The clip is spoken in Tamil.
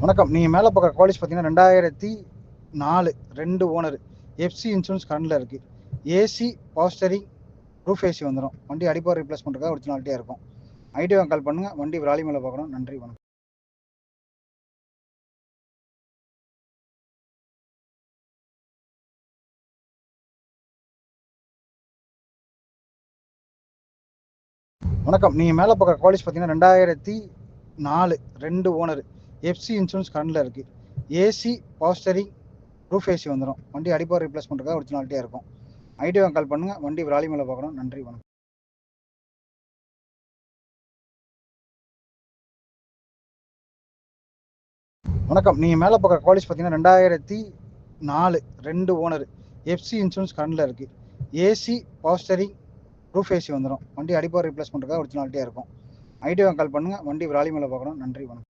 வணக்கம். நீங்க மேல பார்க்குற குவாலிஸ் பார்த்தீங்கன்னா 2004 2 ஓனர். எஃப்சி இன்சூரன்ஸ் கரண்ட்ல இருக்கு. AC, power steering, roof AC வந்துரும். வண்டி அடிப்பவர் ரீப்ளேஸ் பண்றதுக்காக ஒரிஜினாலிட்டியா இருக்கும். ஐடியா கால் பண்ணுங்க. வண்டி விராலிமலை பார்க்கணும். நன்றி, வணக்கம். வணக்கம். நீங்க மேல பார்க்குற குவாலிஸ் பார்த்தீங்கன்னா 2004 2 ஓனர். எஃப்சி இன்சூரன்ஸ் கரண்ட்ல இருக்கு. AC, power steering, roof AC வந்துரும். வண்டி அடிப்பவர் ரீப்ளேஸ் பண்றதுக்காக ஒரிஜினாலிட்டியா இருக்கும். ஐடியா கால் பண்ணுங்க. வண்டி விராலிமலை பார்க்கணும். நன்றி, வணக்கம். வணக்கம். நீங்க மேல பார்க்குற குவாலிஸ் பார்த்தீங்கன்னா 2004 2 ஓனர். எஃப்சி இன்சூரன்ஸ் கரண்ட்ல இருக்கு. AC, power steering, roof AC வந்துரும். வண்டி அடிப்பவர் ரீப்ளேஸ் பண்றதுக்காக ஒரிஜினாலிட்டியா இருக்கும். ஐடியா கால் பண்ணுங்க. வண்டி விராலிமலை பார்க்கணும். நன்றி, வணக்கம்.